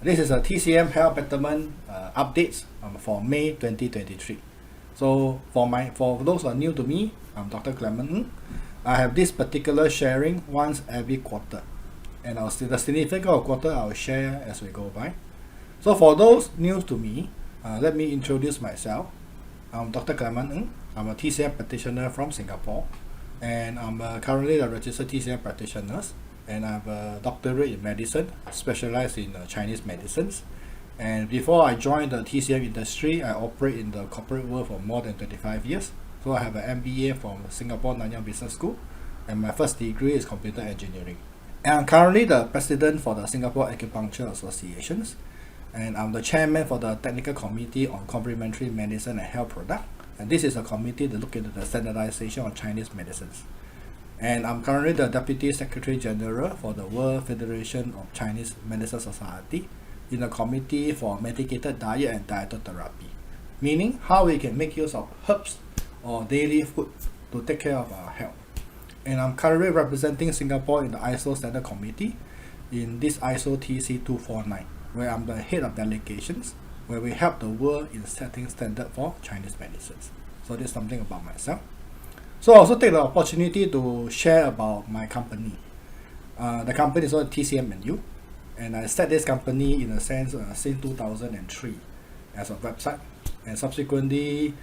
This is a TCM Health Betterment updates for May 2023. So for those who are new to me, I'm Dr. Clement Ng. I have this particular sharing once every quarter, and the significance of quarter I will share as we go by. So for those new to me, let me introduce myself. I'm Dr. Clement Ng. I'm a TCM practitioner from Singapore, and I'm currently a registered TCM practitioner, and I have a doctorate in medicine, specialized in Chinese medicines. And before I joined the TCM industry, I operate in the corporate world for more than 25 years. So I have an MBA from Singapore Nanyang Business School, and my first degree is computer engineering. And I'm currently the president for the Singapore Acupuncture Associations, and I'm the chairman for the Technical Committee on Complementary Medicine and Health Product. And this is a committee that look into the standardization of Chinese medicines. And I'm currently the Deputy Secretary General for the World Federation of Chinese Medicine Society in the Committee for Medicated Diet and Dietotherapy, meaning how we can make use of herbs or daily food to take care of our health. And I'm currently representing Singapore in the ISO Standard Committee in this ISO TC249, where I'm the head of delegations, where we help the world in setting standard for Chinese medicines. So this is something about myself. So I also take the opportunity to share about my company. The company is called TCM and You, and I set this company in a sense since 2003 as a website, and subsequently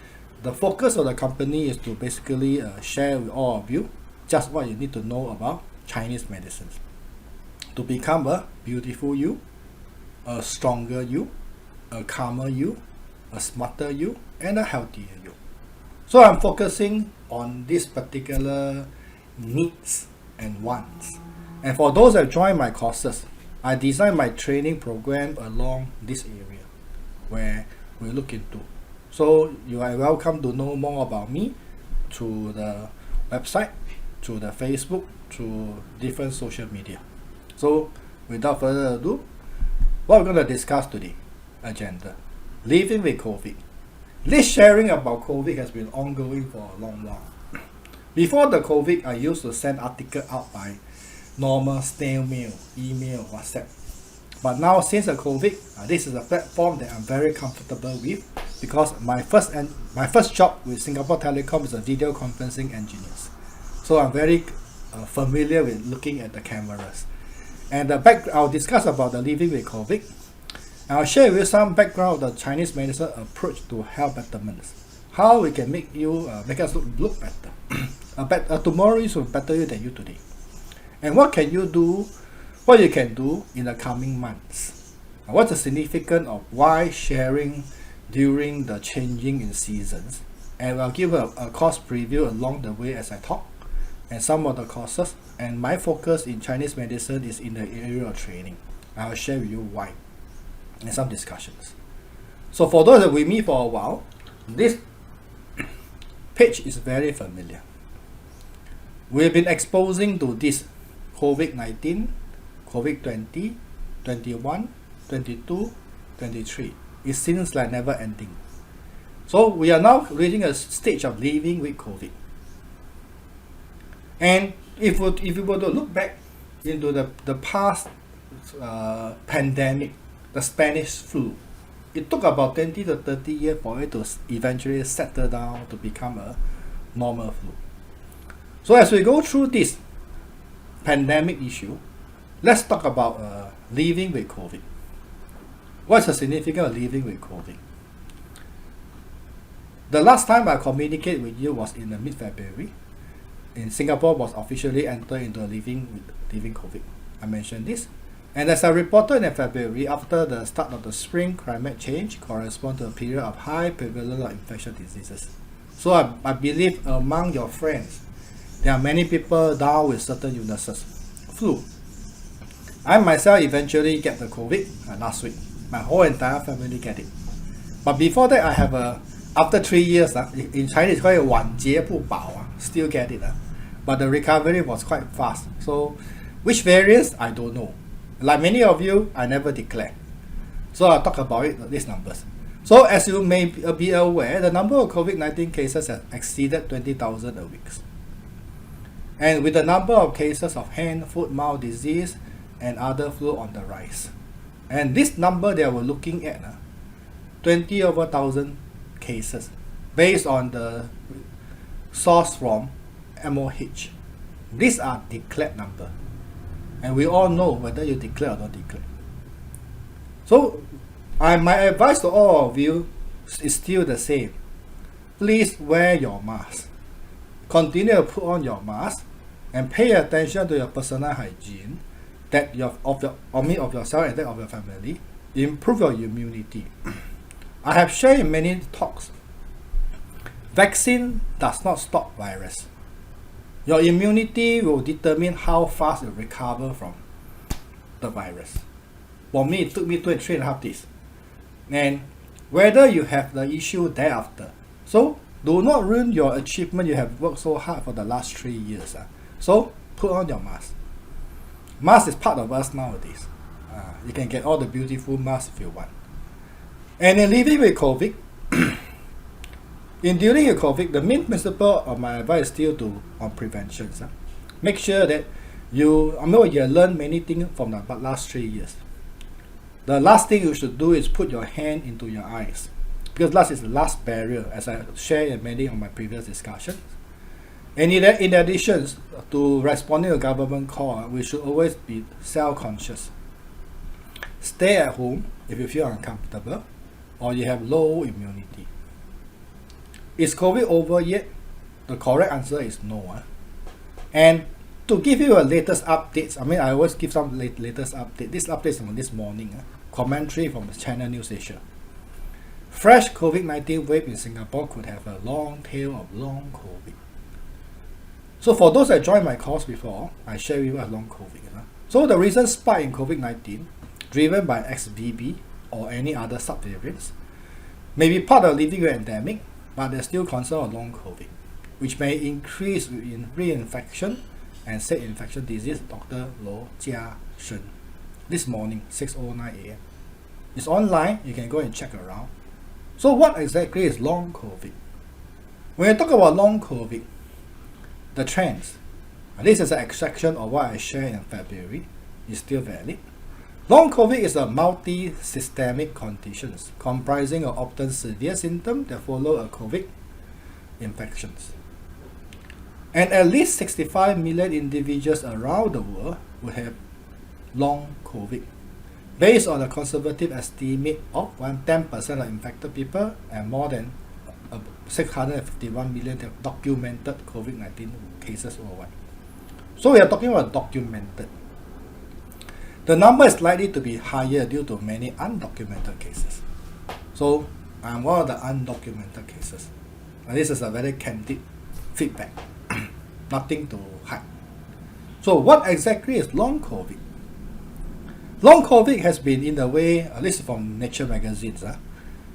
the focus of the company is to basically share with all of you just what you need to know about Chinese medicines to become a beautiful you, a stronger you, a calmer you, a smarter you, and a healthier you. So I'm focusing on this particular needs and wants. And for those that join my courses, I design my training program along this area where we look into. So you are welcome to know more about me through the website, through the Facebook, through different social media. So without further ado, what we're going to discuss today, agenda, living with COVID. This sharing about COVID has been ongoing for a long while. Before the COVID, I used to send articles out by normal snail mail, email, WhatsApp. But now since the COVID, this is a platform that I'm very comfortable with, because my first job with Singapore Telecom is a video conferencing engineer. So I'm very familiar with looking at the cameras. And I'll discuss about the living with COVID. I'll share with you some background of the Chinese medicine approach to health betterment. How we can make us look better. Tomorrow is better you than you today. And what you can do in the coming months. What's the significance of why sharing during the changing in seasons. And I'll give a course preview along the way as I talk, and some of the courses. And my focus in Chinese medicine is in the area of training. I'll share with you why and some discussions. So for those that with me for a while, this page is very familiar. We've been exposing to this COVID-19, COVID-20, 21, 22, 23. It seems like never ending. So we are now reaching a stage of living with COVID. And if you were to look back into the past pandemic, the Spanish flu, it took about 20 to 30 years for it to eventually settle down to become a normal flu. So as we go through this pandemic issue, let's talk about living with COVID. What's the significance of living with COVID? The last time I communicated with you was in the mid-February. In Singapore was officially entered into living COVID. I mentioned this. And as I reported in February, after the start of the spring climate change corresponds to a period of high prevalence of infectious diseases. So I believe among your friends, there are many people down with certain illnesses. Flu. I myself eventually get the COVID last week. My whole entire family get it. But before that, I have after 3 years, in Chinese it's called 晚节不保, still get it. But the recovery was quite fast. So which variants, I don't know. Like many of you, I never declare. So I'll talk about it, these numbers. So as you may be aware, the number of COVID-19 cases has exceeded 20,000 a week. And with the number of cases of hand, foot, mouth disease and other flu on the rise. And this number that we're looking at, 20 over 1,000 cases, based on the source from MOH. These are declared number. And we all know whether you declare or not declare. So, my advice to all of you is still the same. Please wear your mask. Continue to put on your mask and pay attention to your personal hygiene, that of yourself and that of your family. Improve your immunity. I have shared in many talks. Vaccine does not stop virus. Your immunity will determine how fast you recover from the virus. For me, it took me 3.5 days. And whether you have the issue thereafter. So, do not ruin your achievement you have worked so hard for the last 3 years. So, put on your mask. Mask is part of us nowadays. You can get all the beautiful masks if you want. And in living with COVID, in dealing with COVID, the main principle of my advice is still on prevention. Make sure that you learn many things from the last 3 years. The last thing you should do is put your hand into your eyes, because that is the last barrier, as I shared in many of my previous discussions. And in addition to responding to government call, we should always be self-conscious. Stay at home if you feel uncomfortable or you have low immunity. Is COVID over yet? The correct answer is no. And to give you a latest updates, I always give some latest update. This update is from this morning. Commentary from the Channel News Asia. Fresh COVID-19 wave in Singapore could have a long tail of long COVID. So for those that joined my course before, I share with you long COVID. So the recent spike in COVID-19, driven by XBB or any other subvariants, may be part of living with endemic, but there's still concern of long COVID, which may increase in reinfection and said infection disease. Dr. Lo Jia Shen, this morning, 6:09 a.m. It's online, you can go and check around. So what exactly is long COVID? When you talk about long COVID, the trends, and this is an extraction of what I shared in February, is still valid. Long COVID is a multi-systemic condition comprising of often severe symptoms that follow a COVID infections. And at least 65 million individuals around the world will have long COVID, based on a conservative estimate of 10% of infected people and more than 651 million documented COVID-19 cases worldwide. So we are talking about documented. The number is likely to be higher due to many undocumented cases. So I'm one of the undocumented cases. And this is a very candid feedback. Nothing to hide. So what exactly is long COVID? Long COVID has been in the way, at least from Nature magazines.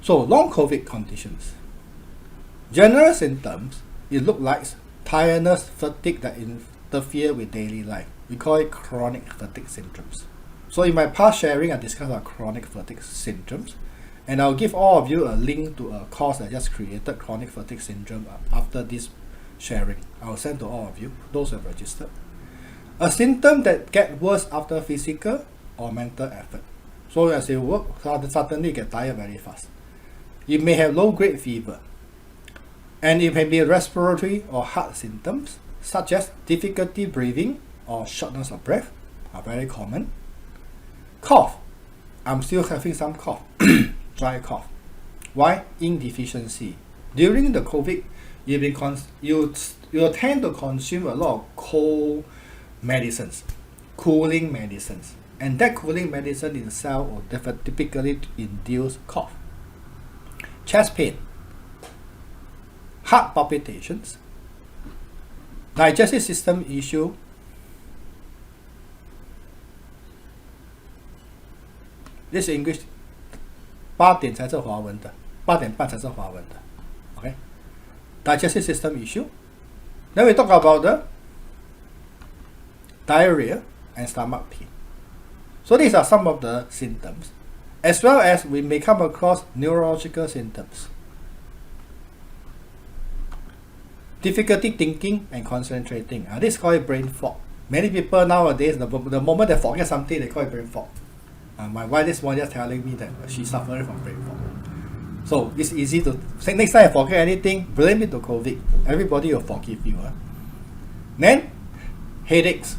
So long COVID conditions. General symptoms, it looks like tiredness, fatigue that interfere with daily life. We call it chronic fatigue syndromes. So in my past sharing, I discussed our chronic fatigue syndromes, and I'll give all of you a link to a course I just created, chronic fatigue syndrome, after this sharing. I'll send to all of you, those who have registered. A symptom that gets worse after physical or mental effort. So as you work, suddenly you get tired very fast. You may have low-grade fever, and it may be respiratory or heart symptoms, such as difficulty breathing or shortness of breath, are very common. Cough. I'm still having some cough, dry cough. Why? Ink deficiency. During the COVID, you tend to consume a lot of cold medicines, cooling medicines, and that cooling medicine itself will typically induce cough. Chest pain, heart palpitations, digestive system issue, this English 8点才是华文的，8点半才是华文的。Okay, digestive system issue. Then we talk about the diarrhea and stomach pain. So these are some of the symptoms, as well as we may come across neurological symptoms. Difficulty thinking and concentrating. This is called brain fog. Many people nowadays, the moment they forget something, they call it brain fog. My wife this morning just telling me that she's suffering from brain fog. So it's easy to say next time I forget anything, blame it to COVID. Everybody will forgive you. Then headaches,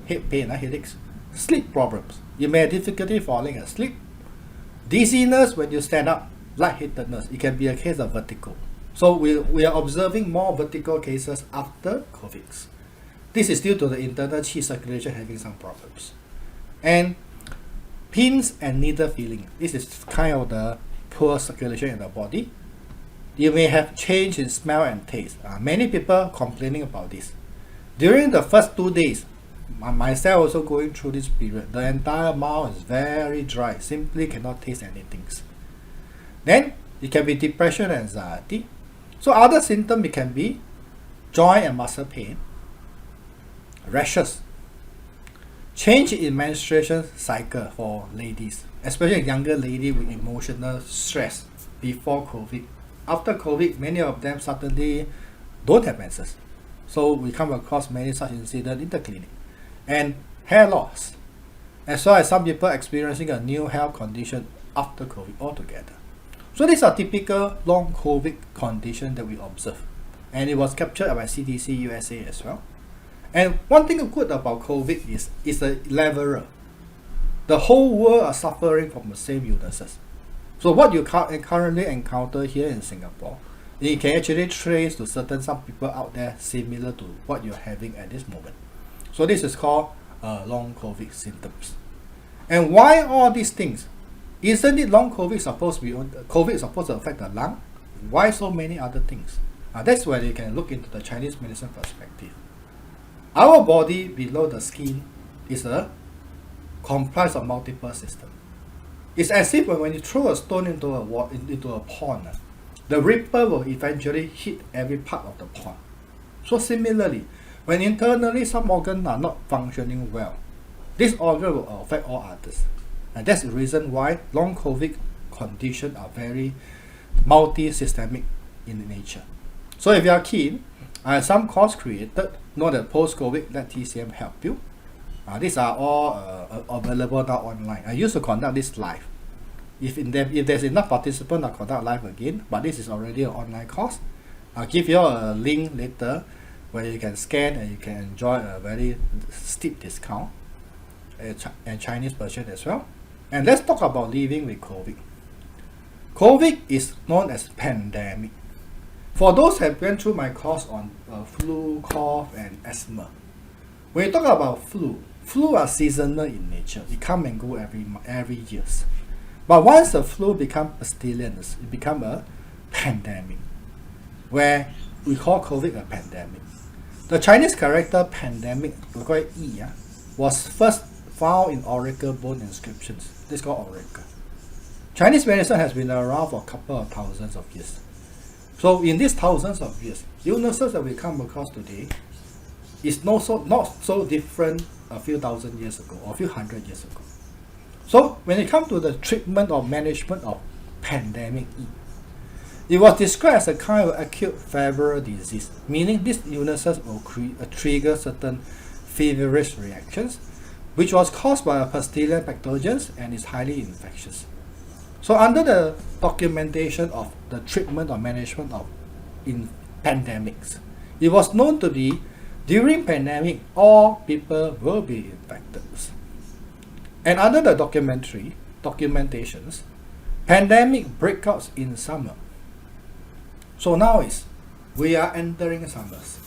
head pain, headaches, sleep problems. You may have difficulty falling asleep. Dizziness when you stand up, lightheadedness. It can be a case of vertigo. So we are observing more vertigo cases after COVID. This is due to the internal qi circulation having some problems. And pins and needle feeling. This is kind of the poor circulation in the body. You may have change in smell and taste. Many people complaining about this. During the first 2 days, myself also going through this period, the entire mouth is very dry, simply cannot taste anything. Then it can be depression and anxiety. So other symptoms it can be joint and muscle pain, rashes, change in menstruation cycle for ladies, especially younger lady with emotional stress before COVID. After COVID, many of them suddenly don't have menses. So we come across many such incidents in the clinic. And hair loss, as well as some people experiencing a new health condition after COVID altogether. So these are typical long COVID conditions that we observe. And it was captured by CDC USA as well. And one thing good about COVID is it's a leveler. The whole world are suffering from the same illnesses. So what you currently encounter here in Singapore, you can actually trace to some people out there similar to what you're having at this moment. So this is called long COVID symptoms. And why all these things? Isn't it long COVID supposed to be COVID is supposed to affect the lung? Why so many other things? That's where you can look into the Chinese medicine perspective. Our body below the skin is comprised of multiple systems. It's as if when you throw a stone into a pond, the ripple will eventually hit every part of the pond. So similarly, when internally some organs are not functioning well, this organ will affect all others. And that's the reason why long COVID conditions are very multi-systemic in nature. So if you are keen, I have some course created, know that post-COVID, let TCM help you. These are all available now online. I used to conduct this live. If there's enough participants, I'll conduct live again, but this is already an online course. I'll give you a link later where you can scan and you can enjoy a very steep discount and Chinese version as well. And let's talk about living with COVID. COVID is known as pandemic. For those who have gone through my course on flu, cough, and asthma, when you talk about flu are seasonal in nature. It come and go every year. But once the flu becomes pestilence, it becomes a pandemic, where we call COVID a pandemic. The Chinese character pandemic, we call it Yi, was first found in oracle bone inscriptions. This is called oracle. Chinese medicine has been around for a couple of thousands of years. So in these thousands of years, illnesses that we come across today is not so different a few thousand years ago or a few hundred years ago. So when it comes to the treatment or management of pandemic E, it was described as a kind of acute febrile disease, meaning these illnesses will trigger certain feverish reactions, which was caused by a pestilent pathogens and is highly infectious. So under the documentation of the treatment or management of in pandemics, it was known to be during pandemic all people will be infected. And under the documentations, pandemic breakouts in summer. So now we are entering summers.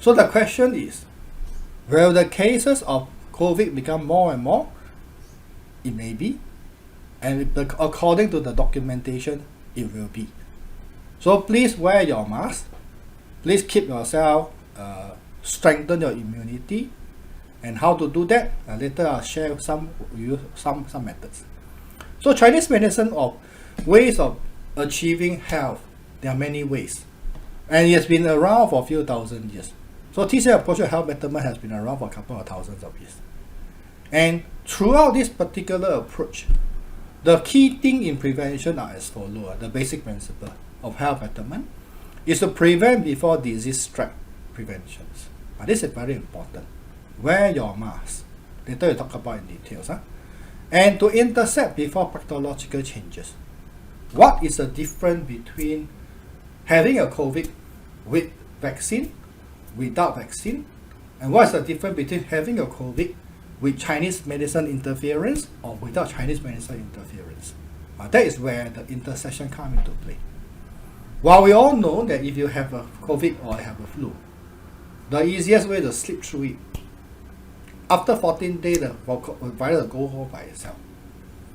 So the question is, will the cases of COVID become more and more? It may be. And according to the documentation, it will be. So please wear your mask. Please keep yourself, strengthen your immunity. And how to do that? Later I'll share some methods. So Chinese medicine of ways of achieving health, there are many ways. And it has been around for a few thousand years. So TCM approach to Health Betterment has been around for a couple of thousands of years. And throughout this particular approach, the key thing in prevention are as follows. The basic principle of Health Betterment is to prevent before disease strike preventions. This is very important. Wear your mask. Later we talk about in details. and to intercept before pathological changes. What is the difference between having a COVID with vaccine, without vaccine, and what is the difference between having a COVID with Chinese medicine interference or without Chinese medicine interference? That is where the intersection comes into play. While we all know that if you have a COVID or have a flu, the easiest way to sleep through it, after 14 days, the virus will go home by itself.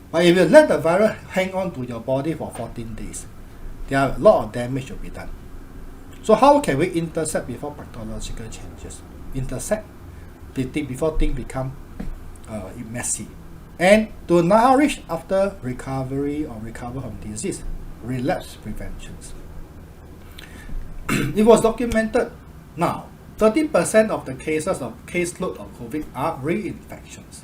But if you let the virus hang on to your body for 14 days, there are a lot of damage will be done. So how can we intercept before pathological changes? Intercept before things become messy. And to nourish after recovery or recover from disease, relapse preventions. It was documented now, 13% of the cases of caseload of COVID are reinfections.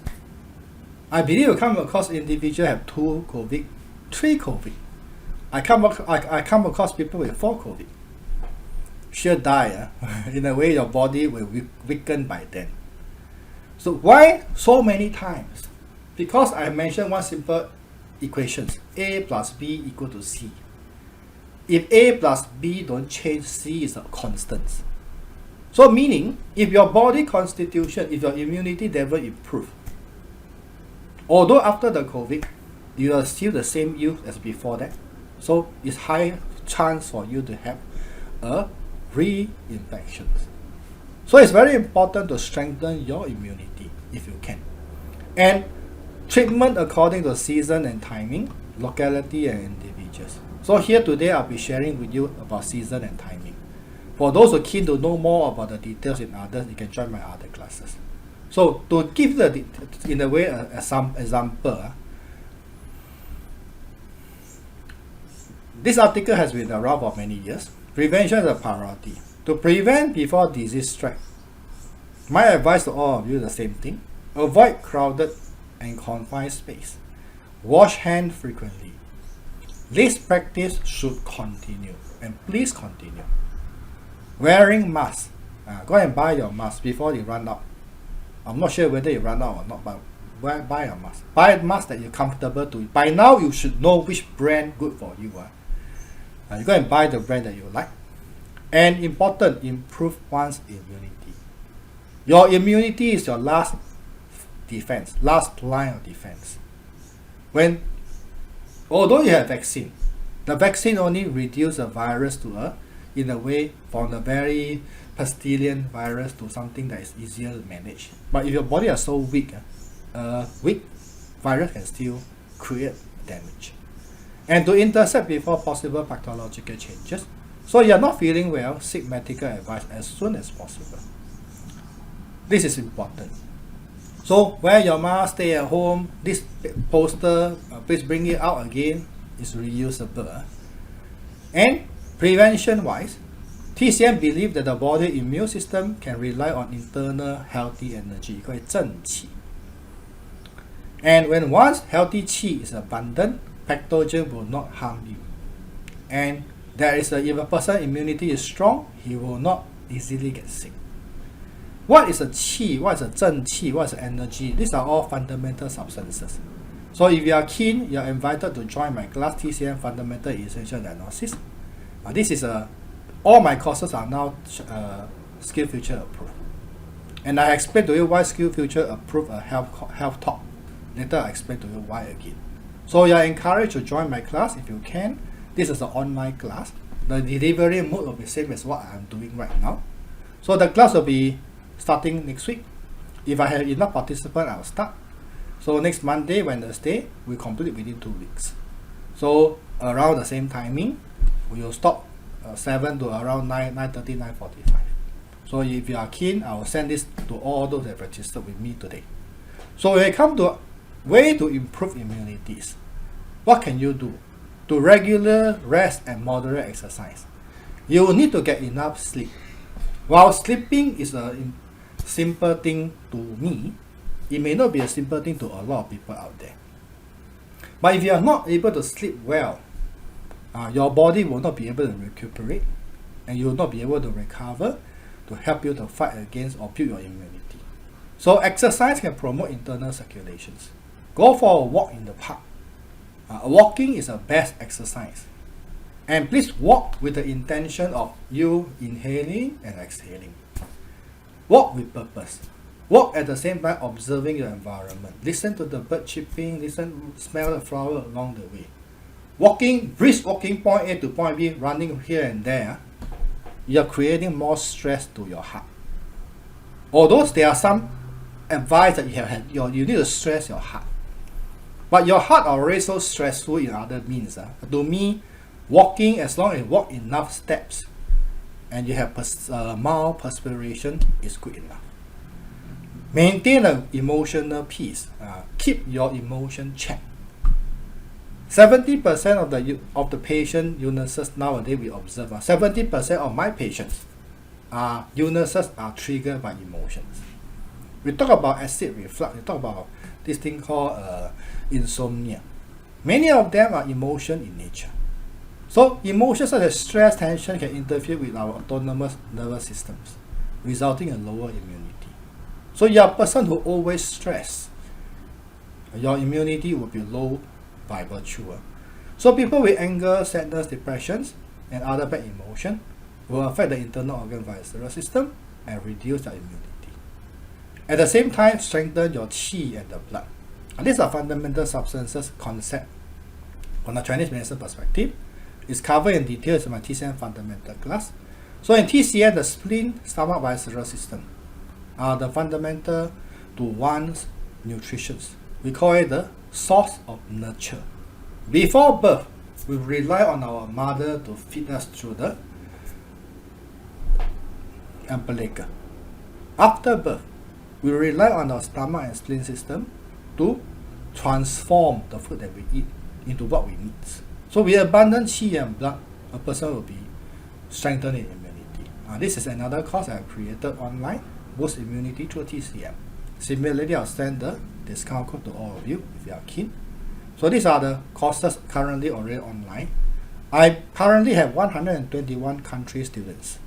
I believe you come across individuals have 2 COVID, 3 COVID. I come across people with 4 COVID. She'll die. In a way, your body will weaken by then. So why so many times? Because I mentioned one simple equation: A plus B equal to C. If A plus B don't change, C is a constant. So meaning, if your body constitution, if your immunity level improve, although after the COVID, you are still the same you as before that, so it's high chance for you to have a reinfection. So it's very important to strengthen your immunity if you can. And treatment according to season and timing, locality and individuals. So here today I'll be sharing with you about season and timing. For those who are keen to know more about the details in others, you can join my other classes. So to give in a way some example, this article has been around for many years. Prevention is a priority. To prevent before disease strike, my advice to all of you is the same thing. Avoid crowded and confined space. Wash hands frequently. This practice should continue, and please continue. Wearing mask. Go and buy your mask before you run out. I'm not sure whether you run out or not, but buy a mask. Buy a mask that you're comfortable to. By now, you should know which brand good for you. You go and buy the brand that you like. And important, improve one's immunity. Your immunity is your last defense, last line of defense. Although you have vaccine, the vaccine only reduces the virus to in a way from the very pestilent virus to something that is easier to manage. But if your body is so weak, virus can still create damage. And to intercept before possible pathological changes. So you are not feeling well, seek medical advice as soon as possible. This is important. So wear your mask, stay at home. This poster, please bring it out again. It's reusable. And prevention-wise, TCM believes that the body immune system can rely on internal healthy energy, called 正气. And when one's healthy qi is abundant, pathogen will not harm you. And if a person's immunity is strong, he will not easily get sick. What is a qi? What is a 正气? What is energy? These are all fundamental substances. So if you are keen, you are invited to join my class, TCM Fundamental Essential Diagnosis. This is all my courses are now SkillsFuture approved. And I explain to you why SkillsFuture approved a health talk. Later I explain to you why again. So you are encouraged to join my class if you can. This is an online class. The delivery mode will be same as what I'm doing right now. So the class will be starting next week. If I have enough participants, I'll start. So next Monday, Wednesday, we complete within 2 weeks. So around the same timing, we will stop 7 to around 9:30, 9:45. So if you are keen, I will send this to all those that have registered with me today. So when it comes to way to improve immunities, what can you do? To regular rest and moderate exercise. You will need to get enough sleep. While sleeping is a simple thing to me, it may not be a simple thing to a lot of people out there. But if you are not able to sleep well, your body will not be able to recuperate, and you will not be able to recover to help you to fight against or build your immunity. So exercise can promote internal circulations. Go for a walk in the park. Walking is the best exercise. And please walk with the intention of you inhaling and exhaling. Walk with purpose. Walk at the same time observing your environment. Listen to the bird chirping, smell the flower along the way. Brisk walking point A to point B, running here and there, you're creating more stress to your heart. Although there are some advice that you need to stress your heart. But your heart already so stressful in other means. To me, walking, as long as you walk enough steps and you have mild perspiration, is good enough. Maintain an emotional peace. Keep your emotion checked. 70% of the patient illnesses nowadays we observe, 70% of my patients illnesses are triggered by emotions. We talk about acid reflux, we talk about this thing called insomnia. Many of them are emotion in nature. So emotions such as stress, tension can interfere with our autonomous nervous systems, resulting in lower immunity. So you're a person who always stress, your immunity will be low by virtue. So people with anger, sadness, depressions, and other bad emotion will affect the internal organ vascular system and reduce their immunity. At the same time, strengthen your qi and the blood. And these are fundamental substances concept from the Chinese medicine perspective. It's covered in details in my TCM fundamental class. So in TCM, the spleen, stomach visceral system are the fundamental to one's nutrition. We call it the source of nurture. Before birth, we rely on our mother to feed us through the umbilical. After birth, we rely on our stomach and spleen system to transform the food that we eat into what we need. So with abundant qi and blood, a person will be strengthened in immunity. This is another course I have created online, Boost Immunity through TCM. Similarly, I'll send the discount code to all of you if you are keen. So these are the courses currently already online. I currently have 121 country students.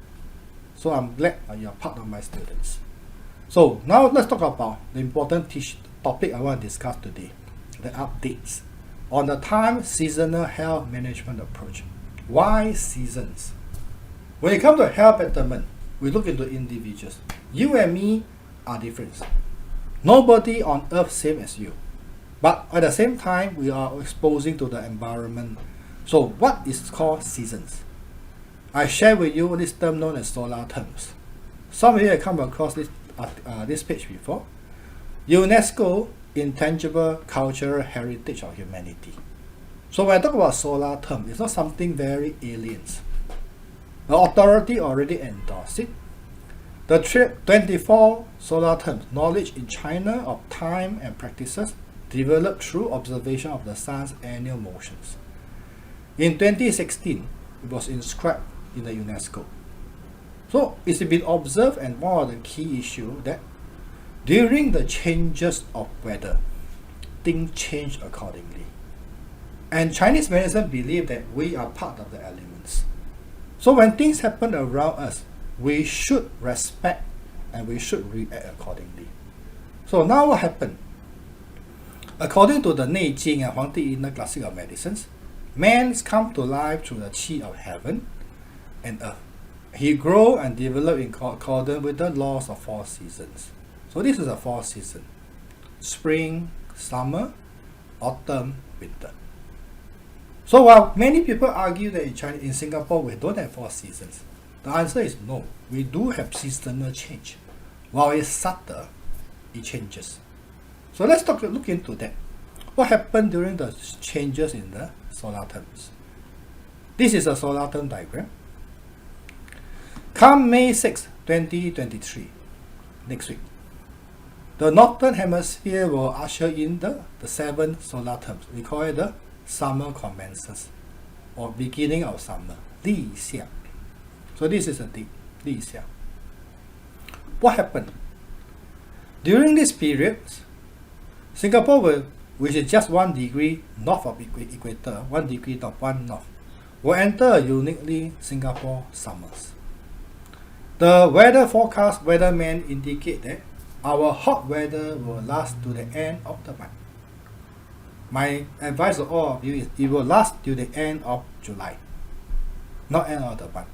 So I'm glad you are part of my students. So now let's talk about the important topic I want to discuss today, the updates on the time seasonal health management approach. Why seasons? When it comes to health betterment, we look into individuals. You and me are different. Nobody on earth same as you. But at the same time, we are exposing to the environment. So what is called seasons? I share with you this term known as solar terms. Some of you have come across this page before. UNESCO Intangible Cultural Heritage of Humanity. So when I talk about solar term, it's not something very alien. The authority already endorsed it. The 24 solar terms, knowledge in China of time and practices developed through observation of the sun's annual motions. In 2016, it was inscribed in the UNESCO. So it's been observed, and one of the key issues that during the changes of weather, things change accordingly. And Chinese medicine believe that we are part of the elements. So when things happen around us, we should respect and we should react accordingly. So now what happened? According to the Nei Jing and Huang Di Yin classic of medicines, man come to life through the qi of heaven and earth. He grow and develop in accordance with the laws of 4 seasons. So this is a 4 season: spring, summer, autumn, winter. So while many people argue that in Singapore we don't have 4 seasons, the answer is no. We do have seasonal change. While it's subtle, it changes. So let's look into that. What happened during the changes in the solar terms? This is a solar term diagram. Come May 6, 2023, next week, the northern hemisphere will usher in the 7 solar terms. We call it the summer commences, or beginning of summer, Li Xia. So this is a Li Xia. What happened? During this period, Singapore which is just 1 degree north of equator, 1 degree north, 1 north, will enter a uniquely Singapore summers. The weather forecast weathermen indicate that our hot weather will last to the end of the month. my advice to all of you is it will last till the end of July, not end of the month.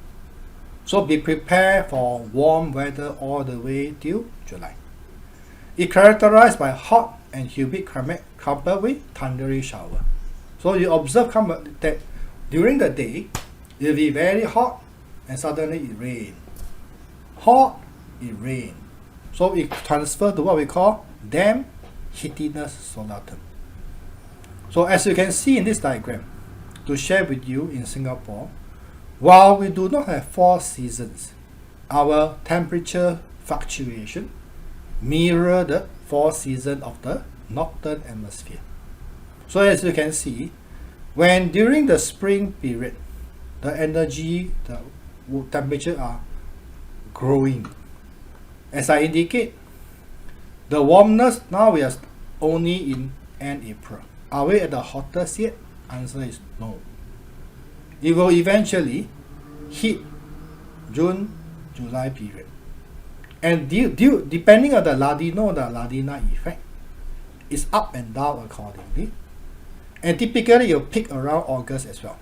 So be prepared for warm weather all the way till July. It's characterized by hot and humid climate coupled with thundery shower. So you observe that during the day, it will be very hot and suddenly it rain. Hot, it rain. So it transfers to what we call damp heatiness solar term. So as you can see in this diagram, to share with you in Singapore, while we do not have 4 seasons, our temperature fluctuation mirror the 4 seasons of the northern hemisphere. So as you can see, when during the spring period, the energy, the temperature are growing. As I indicate, the warmness now we are only in end April. Are we at the hottest yet? Answer is no. It will eventually hit June, July period. And depending on the Ladino, the La Nina effect, it's up and down accordingly. And typically you'll peak around August as well.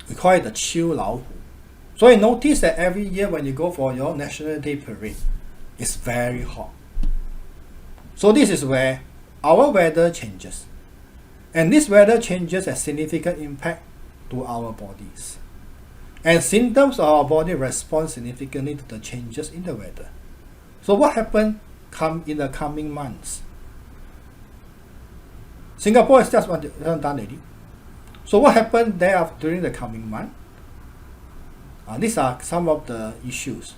We call it the Qiu Lao Hu. So you notice that every year when you go for your National Day Parade, it's very hot. So this is where our weather changes. And this weather changes has significant impact to our bodies. And symptoms of our body respond significantly to the changes in the weather. So what happened in the coming months? Singapore is just done already. So what happened there during the coming month? These are some of the issues.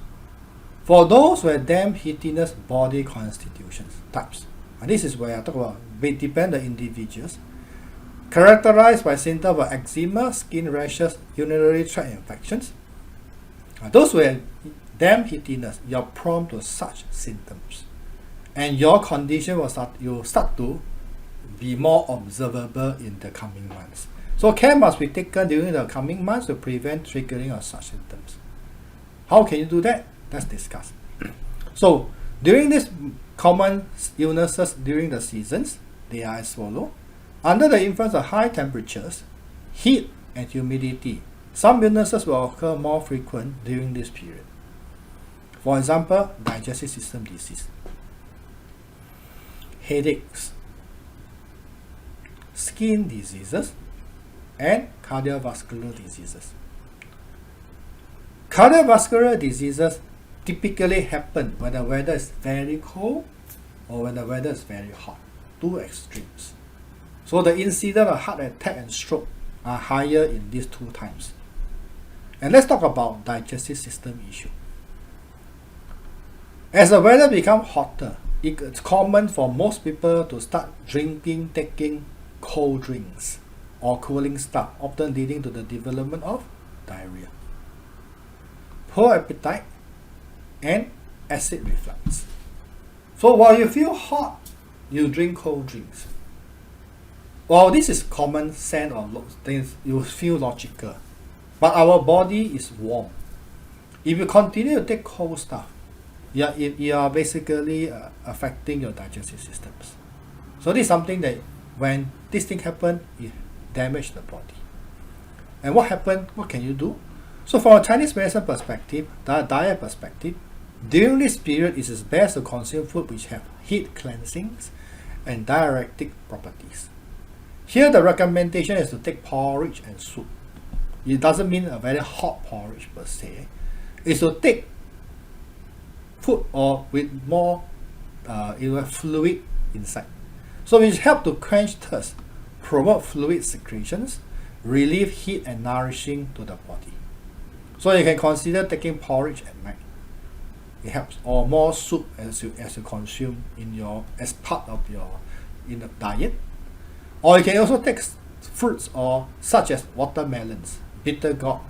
For those with damp heatiness body constitutions types, and this is where I talk about dependent individuals, characterized by symptoms of eczema, skin rashes, urinary tract infections. Those with damp heatiness, you're prone to such symptoms, and your condition will start to be more observable in the coming months. So care must be taken during the coming months to prevent triggering of such symptoms. How can you do that? Let's discuss. So during these common illnesses during the seasons, they are as follows. Under the influence of high temperatures, heat and humidity, some illnesses will occur more frequent during this period. For example, digestive system disease, headaches, skin diseases, and cardiovascular diseases. Cardiovascular diseases typically happen when the weather is very cold or when the weather is very hot, 2 extremes. So the incidence of heart attack and stroke are higher in these 2 times. And let's talk about digestive system issue. As the weather becomes hotter, it's common for most people to start taking cold drinks or cooling stuff, often leading to the development of diarrhea, poor appetite, and acid reflux. So while you feel hot, you drink cold drinks. Well, this is common sense or things you feel logical, but our body is warm. If you continue to take cold stuff, you are basically affecting your digestive systems. So this is something that when this thing happens, it damage the body. And what happened? What can you do? So from a Chinese medicine perspective, diet perspective, during this period it is best to consume food which have heat cleansings and diuretic properties. Here the recommendation is to take porridge and soup. It doesn't mean a very hot porridge per se. It's to take food or with more fluid inside. So it helps to quench thirst, promote fluid secretions, relieve heat and nourishing to the body. So you can consider taking porridge at night. It helps, or more soup as you consume as part of your diet. Or you can also take fruits such as watermelons, bitter gourd,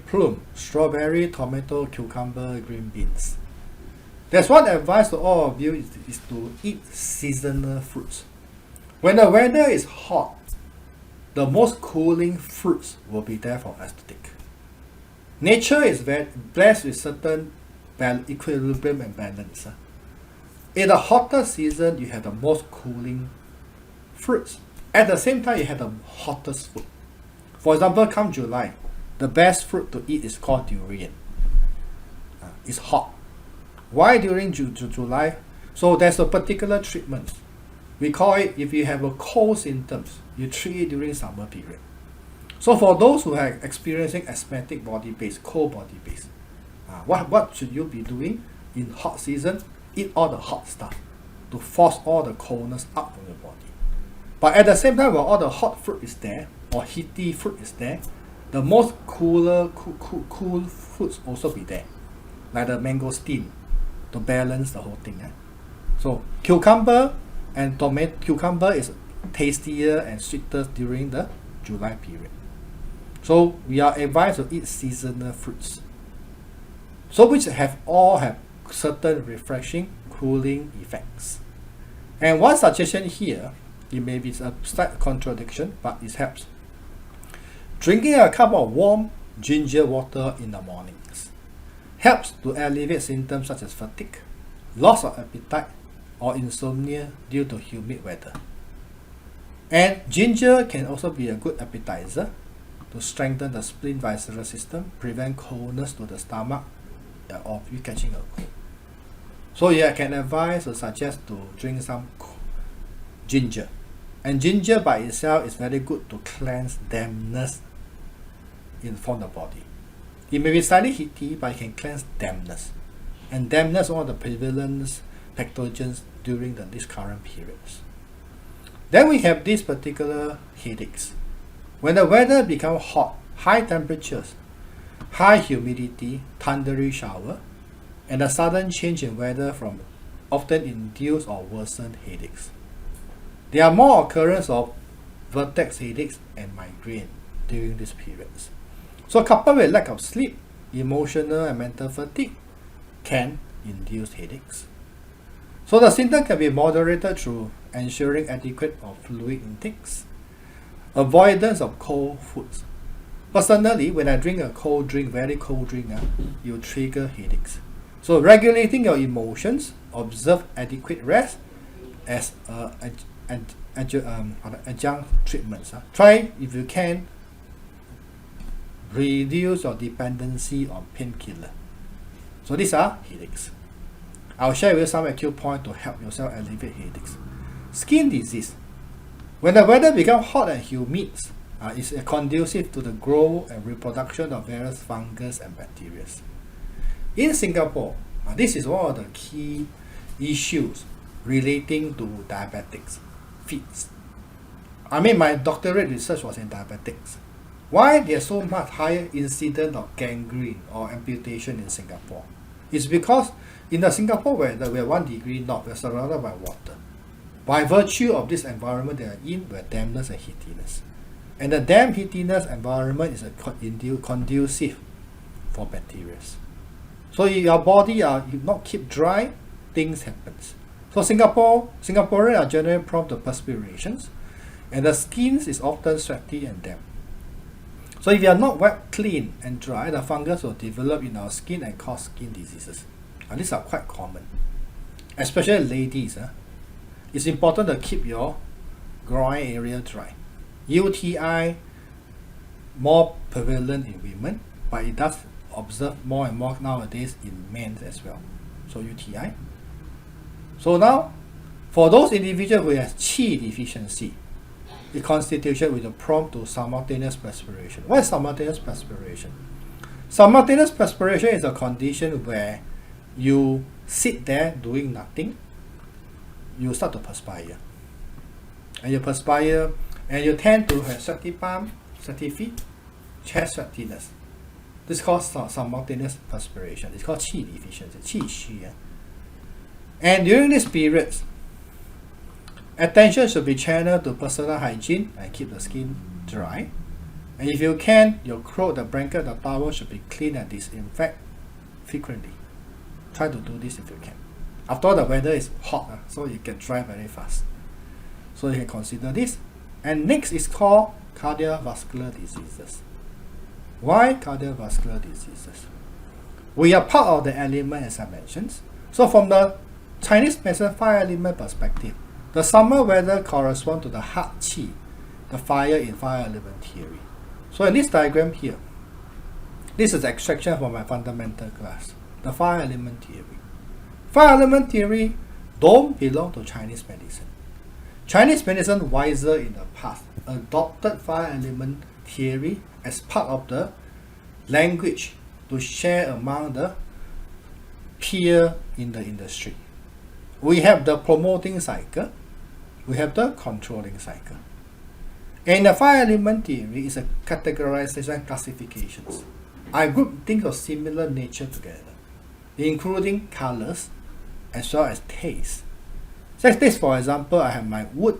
plum, strawberry, tomato, cucumber, green beans. There's one advice to all of you is to eat seasonal fruits. When the weather is hot, the most cooling fruits will be there for us to take. Nature is very blessed with certain equilibrium and balance. In the hotter season, you have the most cooling fruits. At the same time, you have the hottest food. For example, come July, the best fruit to eat is called durian. It's hot. Why during July? So there's a particular treatment. We call it, if you have a cold symptoms, you treat it during summer period. So for those who are experiencing asthmatic body base, cold body base, what should you be doing in hot season? Eat all the hot stuff to force all the coldness out from your body. But at the same time, while all the hot fruit is there, or heaty fruit is there, the most cool fruits also be there, like the mangosteen, to balance the whole thing. So cucumber and tomato, cucumber is tastier and sweeter during the July period. So we are advised to eat seasonal fruits, so which all have certain refreshing, cooling effects. And one suggestion here, it may be a slight contradiction, but it helps. Drinking a cup of warm ginger water in the mornings helps to alleviate symptoms such as fatigue, loss of appetite, or insomnia due to humid weather. And ginger can also be a good appetizer to strengthen the spleen visceral system, prevent coldness to the stomach, or you catching a cold. So yeah, I can advise or suggest to drink some ginger. And ginger by itself is very good to cleanse dampness from the body. It may be slightly heaty, but it can cleanse dampness. And dampness is one of the prevalent pathogens during these current periods. Then we have these particular headaches. When the weather becomes hot, high temperatures, high humidity, thundery shower, and a sudden change in weather from often induce or worsen headaches. There are more occurrence of vertex headaches and migraine during these periods. So coupled with lack of sleep, emotional and mental fatigue can induce headaches. So the symptom can be moderated through ensuring adequate or fluid intakes, avoidance of cold foods. Personally, when I drink a cold drink, very cold drink, it will trigger headaches. So regulating your emotions, observe adequate rest as adjunct treatments. Try, if you can, reduce your dependency on painkiller. So these are headaches. I'll share with you some acupoints to help yourself alleviate headaches. Skin disease. When the weather becomes hot and humid, it's conducive to the growth and reproduction of various fungus and bacteria. In Singapore, this is one of the key issues relating to diabetics. Fits. My doctorate research was in diabetics. Why there's so much higher incidence of gangrene or amputation in Singapore? It's because in the Singapore weather, we are 1 degree north, we are surrounded by water. By virtue of this environment they are in, we have dampness and heatiness. And the damp heatiness environment is conducive for bacteria. So if your body you not keep dry, things happens. So Singaporeans are generally prone to perspirations, and the skin is often sweaty and damp. So if you are not wet, clean and dry, the fungus will develop in our skin and cause skin diseases. And these are quite common, especially ladies. It's important to keep your groin area dry. UTI more prevalent in women, but it does observe more and more nowadays in men as well. So UTI. So now, for those individuals who have qi deficiency, the constitution will prompt to simultaneous perspiration. What is simultaneous perspiration? Simultaneous perspiration is a condition where you sit there doing nothing, you start to perspire. And you perspire, and you tend to have sweaty palm, sweaty feet, chest sweatiness. This is called simultaneous perspiration. It's called qi deficiency, qi xu. And during these periods, attention should be channeled to personal hygiene and keep the skin dry. And if you can, your clothes, the blanket, the towel should be clean and disinfect frequently. Try to do this if you can. After all, the weather is hot, so you can dry very fast. So you can consider this. And next is called cardiovascular diseases. Why cardiovascular diseases? We are part of the element as I mentioned. So from the Chinese medicine 5 element perspective, The summer weather corresponds to the heart qi, the fire in fire element theory. So in this diagram here, this is extraction from my fundamental class, the fire element theory. Fire element theory don't belong to Chinese medicine. Chinese medicine, wiser in the past, adopted fire element theory as part of the language to share among the peer in the industry. We have the promoting cycle, we have the controlling cycle. And the fire element theory is a categorization classifications. I group things of similar nature together, including colors as well as taste. So this, for example, I have my wood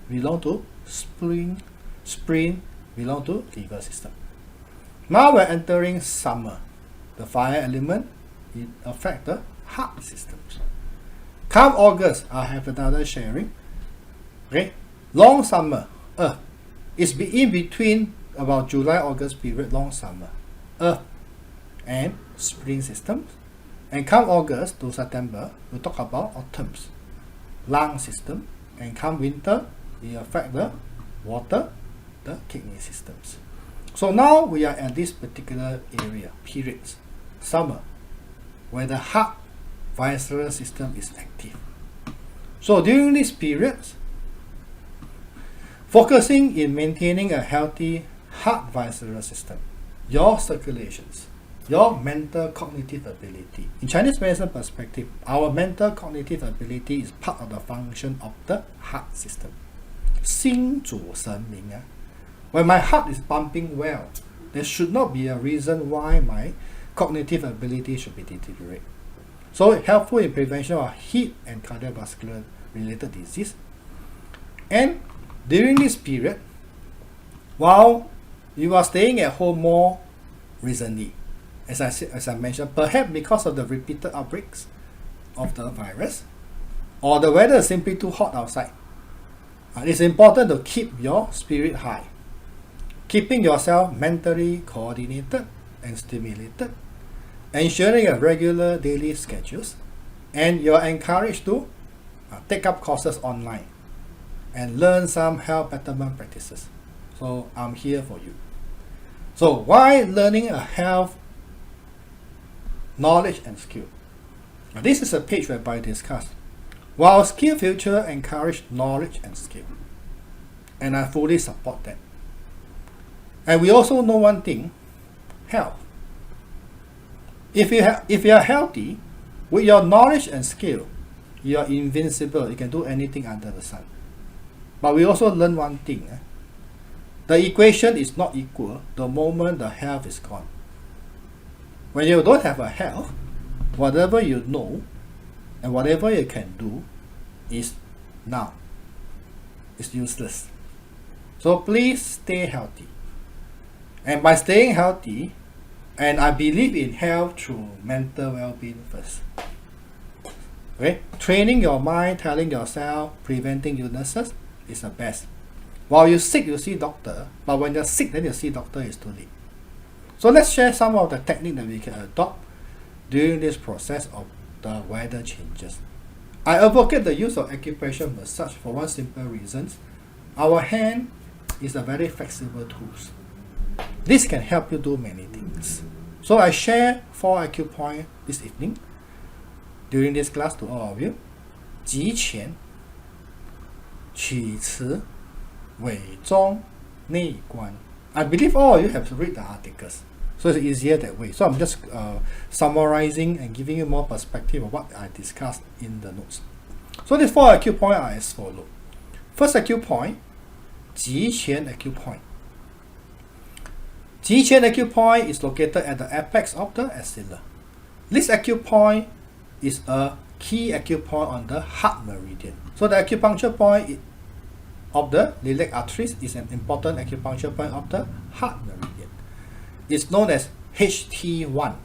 belong to spring belong to liver system. Now we're entering summer. The fire element it affect the heart systems. Come August, I have another sharing. Okay, long summer, Earth. It's in between about July-August period, long summer, Earth and spring systems. And come August to September, we talk about autumns, lung system. And come winter, it affect the water, the kidney systems. So now we are at this particular area, periods, summer, where the heart visceral system is active. So during these periods, focusing in maintaining a healthy heart visceral system, your circulations, your mental cognitive ability. In Chinese medicine perspective, our mental cognitive ability is part of the function of the heart system. 心主神明. When my heart is pumping well, there should not be a reason why my cognitive ability should be deteriorate. So helpful in prevention of heat and cardiovascular related disease. And during this period, while you are staying at home more recently, as I mentioned, perhaps because of the repeated outbreaks of the virus, or the weather is simply too hot outside, it's important to keep your spirit high, keeping yourself mentally coordinated and stimulated, ensuring a regular daily schedules, and you're encouraged to take up courses online and learn some health betterment practices. So I'm here for you. So why learning a health knowledge and skill? Now, this is a page whereby I discuss while SkillsFuture encourage knowledge and skill, and I fully support that. And we also know one thing, health. If you are healthy, with your knowledge and skill, you are invincible. You can do anything under the sun. But we also learn one thing. The equation is not equal the moment the health is gone. When you don't have a health, whatever you know and whatever you can do is now. It's useless. So please stay healthy. And by staying healthy, and I believe in health through mental well-being first. Okay? Training your mind, telling yourself, preventing illnesses is the best. While you're sick, you see doctor, but when you're sick, then you see doctor is too late. So let's share some of the technique that we can adopt during this process of the weather changes. I advocate the use of acupressure massage for one simple reason. Our hand is a very flexible tool. This can help you do many things. So I share 4 acupoints this evening during this class to all of you. 极前, 取词, 委中, 内观. I believe all of you have read the articles, so it's easier that way. So I'm just summarizing and giving you more perspective of what I discussed in the notes. So these 4 acupoints are as follows. First acupoint, 极前 acupoint. 极前 acupoint is located at the apex of the axilla. This acupoint is a key acupoint on the heart meridian. So the acupuncture point of the iliac arteries is an important acupuncture point of the heart meridian. It's known as HT1.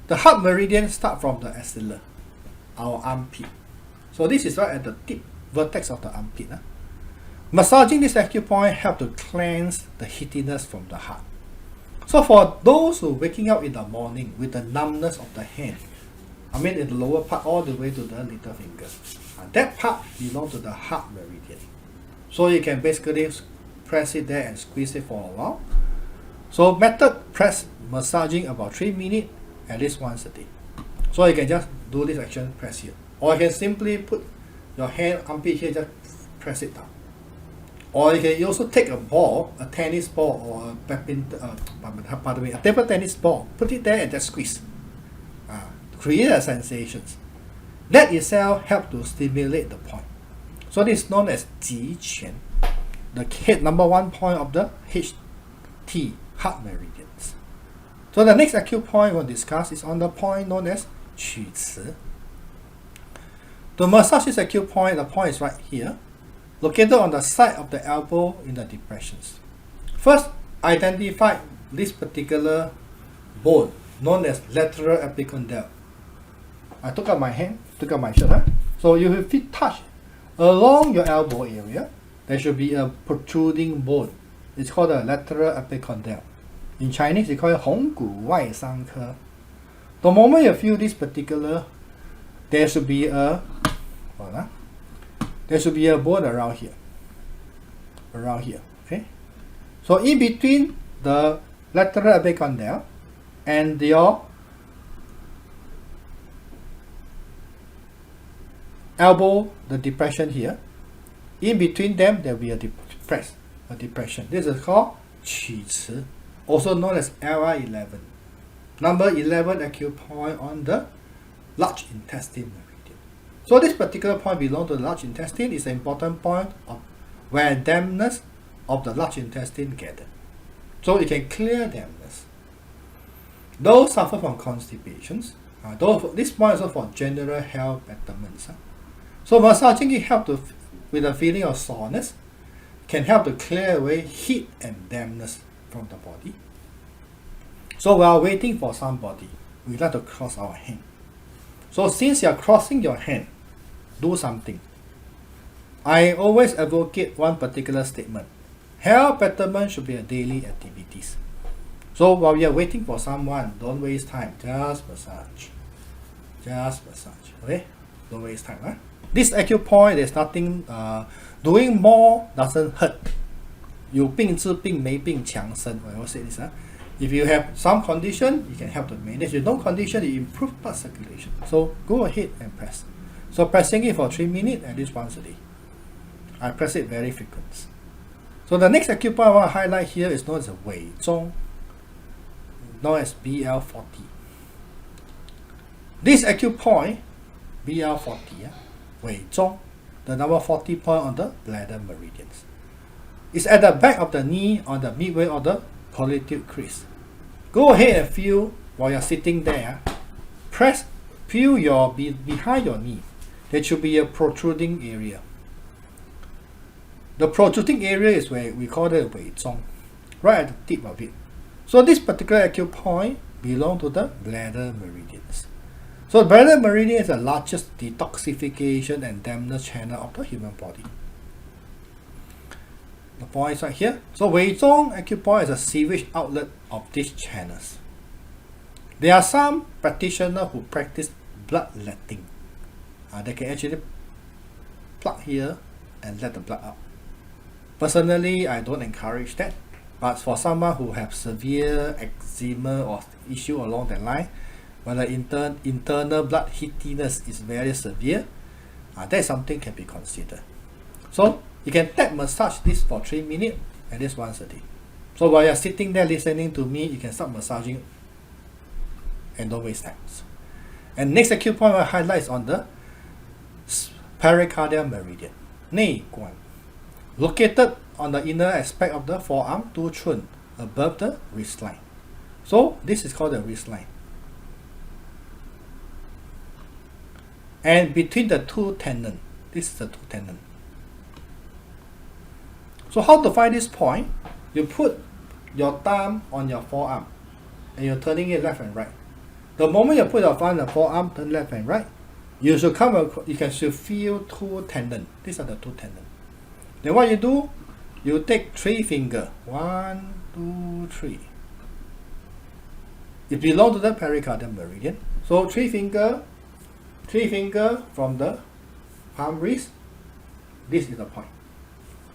The heart meridian starts from the axilla, our armpit. So this is right at the tip, vertex of the armpit. Massaging this acupoint helps to cleanse the heatiness from the heart. So for those who are waking up in the morning with the numbness of the hand, I mean in the lower part all the way to the little finger. That part belongs to the heart meridian. So you can basically press it there and squeeze it for a while. So method, press massaging about 3 minutes at least once a day. So you can just do this action, press here. Or you can simply put your hand armpit here, just press it down. Or you can also take a ball, a tennis ball or a a table tennis ball, put it there and just squeeze. Create a sensations. That itself helps to stimulate the point. So this is known as 极拳, the head number 1 point of the HT, heart meridians. So the next acupoint we'll discuss is on the point known as 曲池. To massage this acupoint, the point is right here, located on the side of the elbow in the depressions. First, identify this particular bone known as lateral epicondyle. I took out my hand, took out my shirt. So you will touch along your elbow area. There should be a protruding bone. It's called a lateral epicondyle. In Chinese, they call it 红骨外伤科. The moment you feel this particular, there should be a bone around here. Okay. So in between the lateral epicondyle and your elbow, the depression here, in between them there will be a depression. This is called 曲池, also known as LI11. Number 11 acupoint on the large intestine meridian. So this particular point belongs to the large intestine. Is an important point of where dampness of the large intestine gather. So it can clear dampness. Those suffer from constipations. This point is also for general health betterment. So massaging it helps with a feeling of soreness, can help to clear away heat and dampness from the body. So while waiting for somebody, we like to cross our hand. So since you are crossing your hand, do something. I always advocate one particular statement. Health betterment should be a daily activities. So while you are waiting for someone, don't waste time. Just massage. Okay? Don't waste time. Huh? This acupoint, there's nothing. Doing more doesn't hurt. 有病治病，没病强身. I always say this. If you have some condition, you can help to manage. If you no condition, you improve blood circulation. So go ahead and press. So pressing it for 3 minutes at least once a day. I press it very frequent. So the next acupoint I want to highlight here is known as a 尾中, known as BL40. This acupoint, BL40, 尾中, the number 40 point on the bladder meridians. It's at the back of the knee on the midway of the pollute crease. Go ahead and feel while you're sitting there. Feel your behind your knee. There should be a protruding area. The protruding area is where we call it 尾中, right at the tip of it. So this particular acupoint belongs to the bladder meridians. So the bladder meridian is the largest detoxification and dampness channel of the human body. The point is right here. So 尾中 acupoint is a sewage outlet of these channels. There are some practitioners who practice bloodletting. They can actually plug here and let the blood out. Personally, I don't encourage that. But for someone who have severe eczema or issue along that line, when the internal blood heatiness is very severe, that something can be considered. So you can tap massage this for 3 minutes at least once a day. So while you're sitting there listening to me, you can start massaging and don't waste time. And next acupoint I highlight is on the pericardial meridian, 内关, located on the inner aspect of the forearm, 督寸, above the wrist line. So this is called the wrist line. And between the two tendon, this is the two tendon. So how to find this point? You put your thumb on your forearm and you're turning it left and right. The moment you put your thumb on the forearm, turn left and right, you should should feel two tendons. These are the two tendons. Then what you do? You take 3 fingers. 1, 2, 3. It belongs to the pericardial meridian. So 3 fingers 3 finger from the palm wrist. This is the point.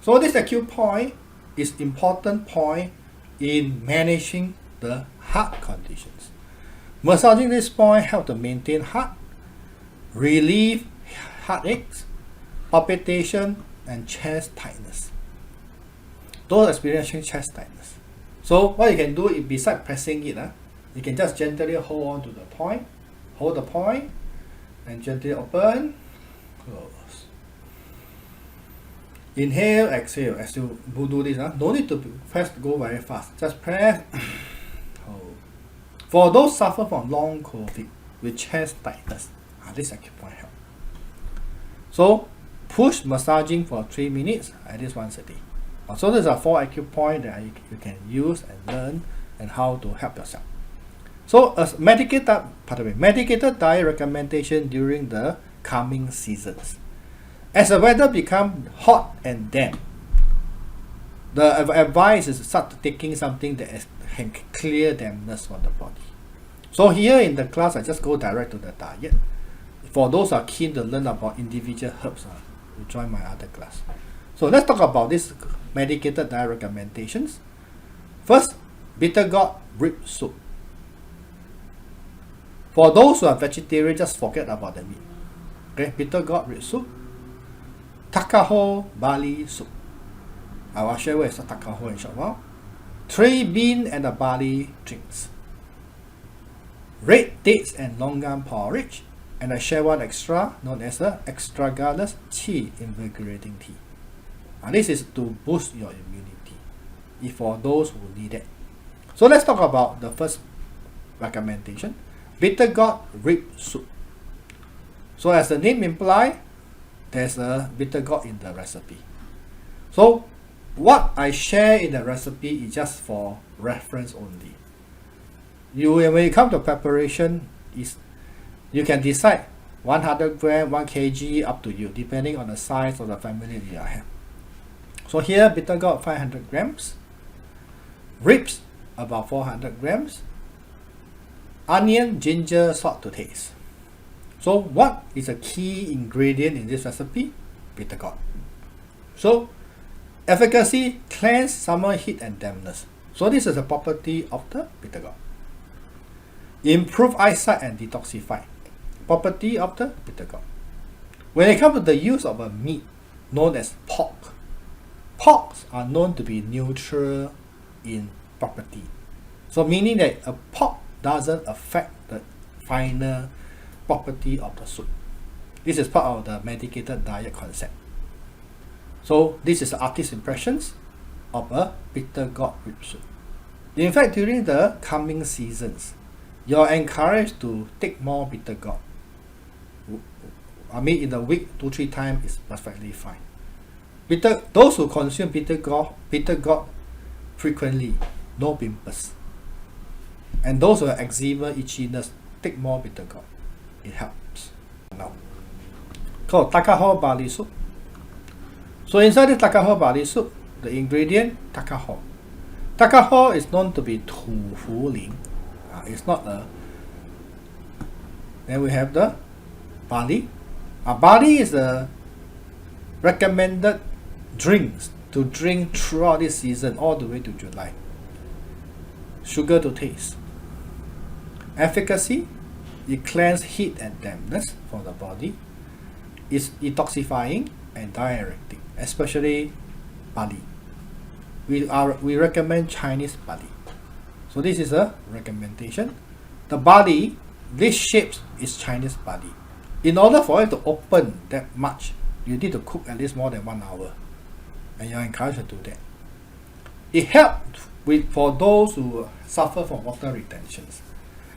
So this acupoint is important point in managing the heart conditions. Massaging this point helps to maintain heart, relieve heartaches, palpitation, and chest tightness. Those experiencing chest tightness. So what you can do is, besides pressing it, you can just gently hold on to the point, hold the point, and gently open, close. Inhale, exhale. As you do this, no need to press go very fast. Just press, hold. For those suffer from long COVID with chest tightness, this acupoint help. So push massaging for 3 minutes, at least once a day. So these are 4 acupoints that you can use and learn and how to help yourself. So as medicated diet recommendation during the coming seasons. As the weather becomes hot and damp, the advice is to start taking something that can clear dampness from the body. So here in the class, I just go direct to the diet. For those who are keen to learn about individual herbs, you join my other class. So let's talk about this medicated diet recommendations. First, bitter gourd rib soup. For those who are vegetarian, just forget about the meat. Okay, bitter gourd rib soup. Takaho barley soup. I will share what is a takaho in a short while. 3 bean and a barley drinks. Red dates and longan porridge. And I share one extra known as the astragalus qi invigorating tea. And this is to boost your immunity, if for those who need it. So let's talk about the first recommendation, bitter gourd rib soup. So as the name implies, there's a bitter gourd in the recipe. So what I share in the recipe is just for reference only. When you come to preparation, you can decide 100 gram, 1 kg, up to you, depending on the size of the family you have. So here, bitter gourd 500 grams, ribs about 400 grams, onion, ginger, salt to taste. So what is a key ingredient in this recipe? Bitter gourd. So efficacy, cleanse, summer heat and dampness. So this is a property of the bitter gourd. Improve eyesight and detoxify. Property of the bitter gourd. When it comes to the use of a meat known as pork, porks are known to be neutral in property. So meaning that a pork doesn't affect the final property of the soup. This is part of the medicated diet concept. So this is the artist's impressions of a bitter gourd rib soup. In fact, during the coming seasons, you're encouraged to take more bitter gourd. I mean, in the week, 2-3 times is perfectly fine. Those who consume bitter gourd frequently, no pimples. And those who have eczema, itchiness, take more bitter gourd. It helps. Now, called takaho barley soup. So inside the takaho barley soup, the ingredient takaho. Takaho is known to be tofu ling. It's not a. Then we have the barley. Barley is a recommended drinks to drink throughout this season all the way to July. Sugar to taste. Efficacy, it cleanses heat and dampness from the body. It's detoxifying and diuretic, especially barley. We recommend Chinese barley. So this is a recommendation. The barley, this shape is Chinese barley. In order for it to open that much, you need to cook at least more than 1 hour. And you're encouraged to do that. It helps for those who suffer from water retentions.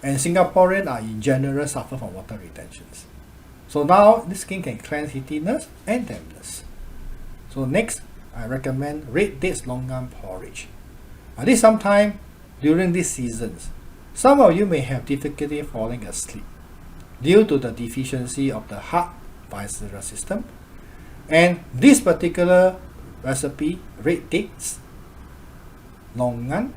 And Singaporeans are in general suffer from water retentions. So now this skin can cleanse heatiness and dampness. So next, I recommend red dates longan porridge. This sometime during these seasons, some of you may have difficulty falling asleep due to the deficiency of the heart visceral system. And this particular recipe, red dates, longan,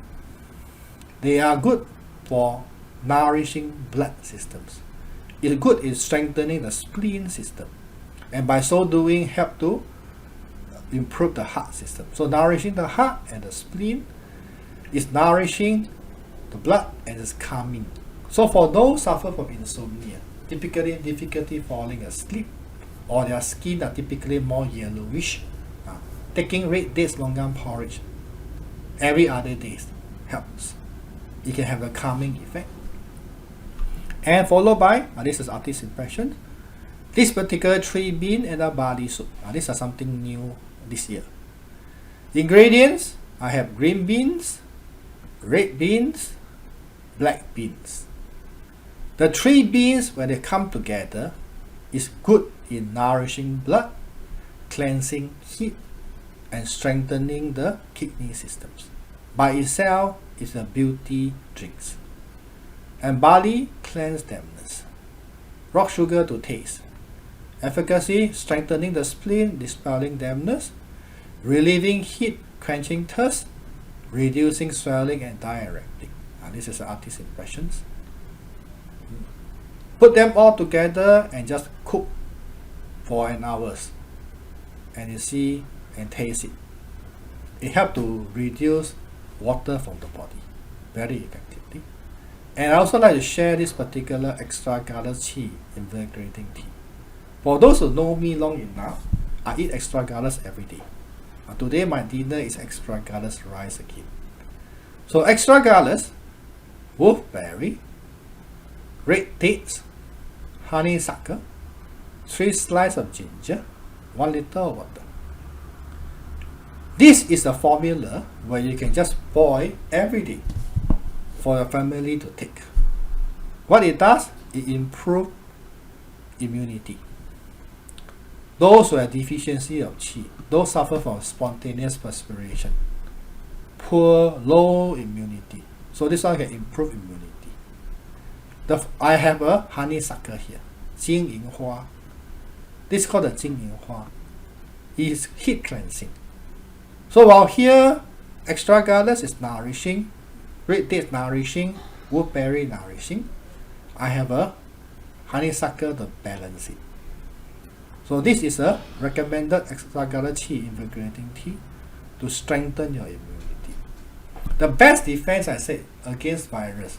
they are good for nourishing blood systems, is good in strengthening the spleen system, and by so doing help to improve the heart system. So nourishing the heart and the spleen is nourishing the blood and is calming. So for those suffer from insomnia, typically difficulty falling asleep, or their skin are typically more yellowish, taking red dates longan porridge every other day helps. It can have a calming effect. And followed by, this is artist impression, this particular 3 bean and a barley soup. These are something new this year. Ingredients, I have green beans, red beans, black beans. The 3 beans, when they come together, is good in nourishing blood, cleansing heat, and strengthening the kidney systems. By itself, it's a beauty drinks. And barley, cleanse dampness. Rock sugar to taste. Efficacy, strengthening the spleen, dispelling dampness, relieving heat, quenching thirst, reducing swelling and diuretic. This is the artist's impressions. Put them all together and just cook for an hour, and you see and taste it. It helps to reduce water from the body very effectively. And I also like to share this particular astragalus tea, invigorating tea. For those who know me long enough, I eat astragalus every day. Today my dinner is astragalus rice again. So astragalus, wolfberry, red dates, honeysuckle, 3 slices of ginger, 1 liter of water. This is a formula where you can just boil every day for your family to take. What it does, it improves immunity. Those who have deficiency of qi, those suffer from spontaneous perspiration, poor, low immunity. So this one can improve immunity. I have a honeysuckle here, 金银花. This is called the 金银花. It is heat cleansing. So while here, astragalus is nourishing, red dates nourishing, wolfberry nourishing, I have a honeysuckle to balance it. So this is a recommended astragalus tea, invigorating tea, to strengthen your immunity. The best defense, I said, against virus.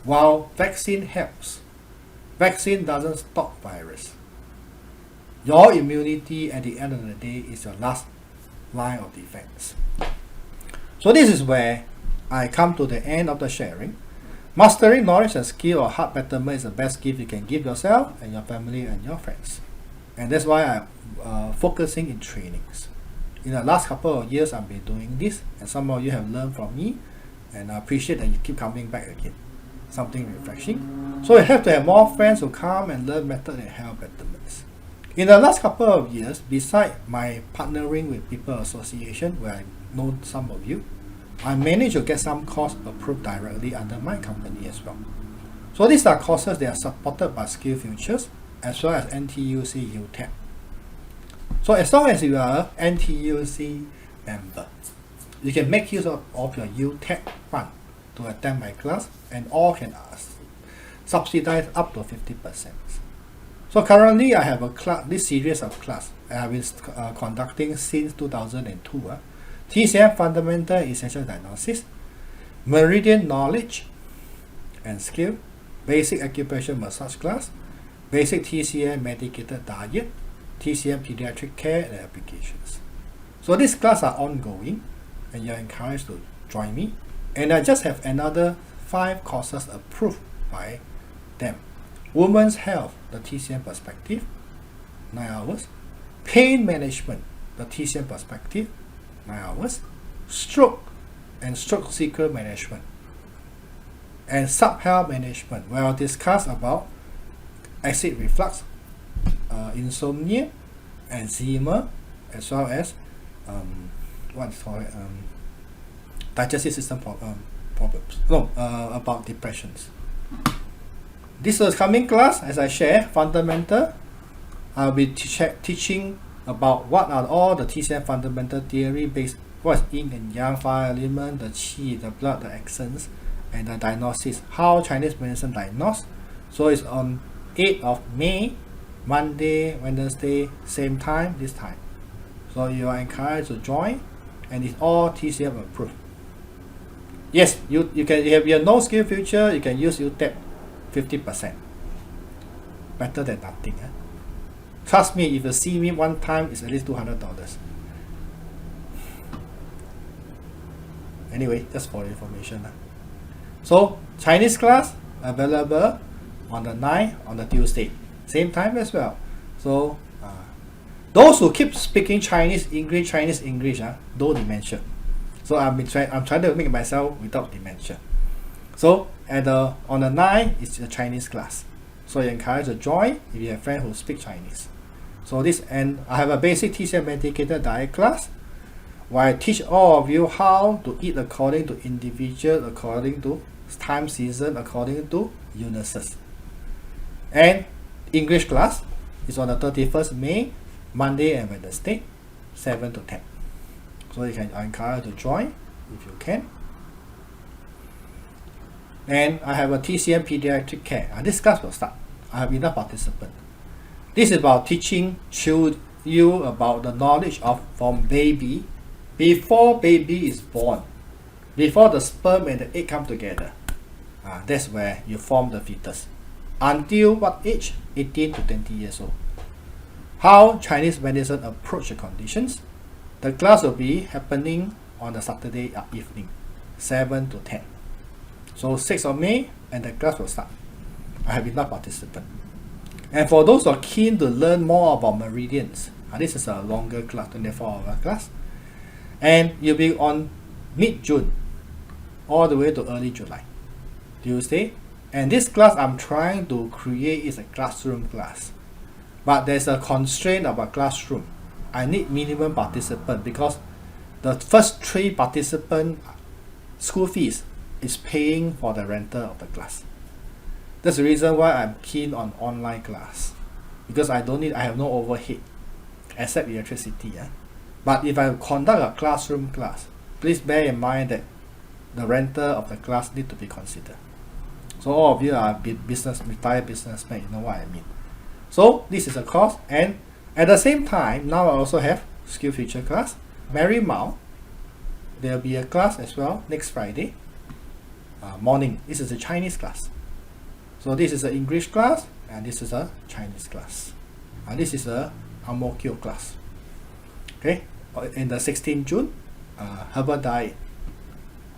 While vaccine helps, vaccine doesn't stop virus. Your immunity at the end of the day is your last line of defense. So this is where I come to the end of the sharing. Mastering knowledge and skill or heart betterment is the best gift you can give yourself and your family and your friends. And that's why I'm focusing in trainings. In the last couple of years, I've been doing this, and some of you have learned from me, and I appreciate that you keep coming back again. Something refreshing. So you have to have more friends who come and learn method and health betterments. In the last couple of years, besides my partnering with People Association, where I know some of you, I managed to get some courses approved directly under my company as well. So these are courses that are supported by SkillsFuture as well as NTUC UTEP. So as long as you are an NTUC member, you can make use of your UTEP fund to attend my class, and all can subsidize up to 50%. So currently I have a class, this series of class I have been conducting since 2002. TCM Fundamental Essential Diagnosis, Meridian Knowledge and Skill, Basic Acupressure Massage Class, Basic TCM Medicated Diet, TCM Pediatric Care and Applications. So these classes are ongoing, and you are encouraged to join me. And I just have another 5 courses approved by them. Women's Health, the TCM Perspective, 9 hours. Pain Management, the TCM Perspective, 9 hours. Stroke and Stroke Sequence Management. And Sub-Health Management, where I'll discuss about acid reflux, insomnia, eczema, as well as digestive system problems. About depressions. This is coming class, as I share, fundamental. I'll be teaching about what are all the TCM fundamental theory based, what is yin and yang, 5 element, the qi, the blood, the accents, and the diagnosis, how Chinese medicine diagnose. So it's on 8th of May, Monday, Wednesday, same time, this time. So you are encouraged to join, and it's all TCM approved. Yes, you can, if you have no SkillsFuture, you can use UTAP 50%. Better than nothing. Trust me, if you see me one time, it's at least $200. Anyway, just for information. So Chinese class available on the 9th, on the Tuesday, same time as well. So those who keep speaking Chinese English, no dementia. So I'm trying to make myself without dementia. So on the 9th, it's a Chinese class. So you encourage to join if you have friends who speak Chinese. So this, and I have a basic TCM medicated diet class where I teach all of you how to eat according to individual, according to time season, according to illnesses. And English class is on the 31st May, Monday and Wednesday, 7 to 10. So you can, I encourage you to join if you can. And I have a TCM pediatric care. This class will start. I have enough participants. This is about teaching you about the knowledge of from baby, before baby is born, before the sperm and the egg come together. That's where you form the fetus. Until what age? 18 to 20 years old. How Chinese medicine approach the conditions. The class will be happening on the Saturday evening, 7 to 10. So 6th of May, and the class will start. I have enough participants. And for those who are keen to learn more about meridians, this is a longer class, 24-hour class. And you'll be on mid-June, all the way to early July, Tuesday. And this class I'm trying to create is a classroom class. But there's a constraint about classroom. I need minimum participant because the first 3 participant school fees is paying for the rental of the class. That's the reason why I'm keen on online class, because I have no overhead except electricity. But if I conduct a classroom class, please bear in mind that the rental of the class need to be considered. So all of you are retired businessmen, you know what I mean. So this is a cost, and at the same time, now I also have SkillsFuture class, Marymount. There will be a class as well next Friday morning. This is a Chinese class. So this is an English class, and this is a Chinese class. And this is a Ang Mo Kio class. Okay, in the 16th June, herbal diet.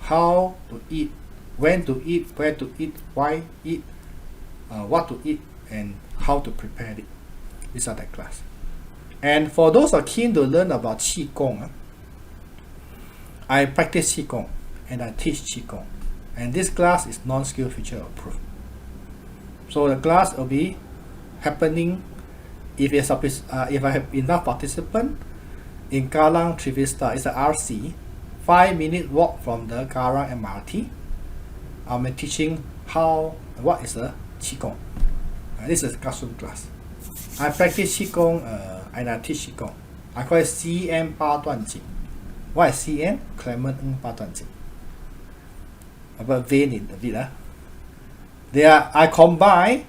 How to eat, when to eat, where to eat, why eat, what to eat, and how to prepare it. These are the class. And for those who are keen to learn about Qigong, I practice Qigong and I teach Qigong. And this class is non-SkillsFuture approved. So the class will be happening if I have enough participants in Kallang Trivista. It's a RC, 5-minute walk from the Kallang MRT. I'm teaching what is a Qigong. This is a classroom class. I practice Qigong and I teach Qigong. I call it CM 八段锦. What is CM? Clement Ng 八段锦. About vein in the bit. I combine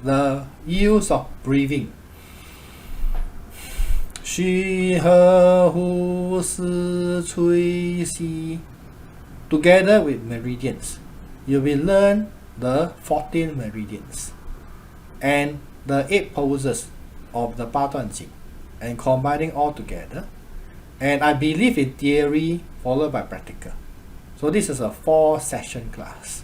the use of breathing. 虚和呼吸吹息 together with meridians. You will learn the 14 meridians and the 8 poses of the 八段锦 and combining all together. And I believe in theory followed by practical. So this is a 4-session class.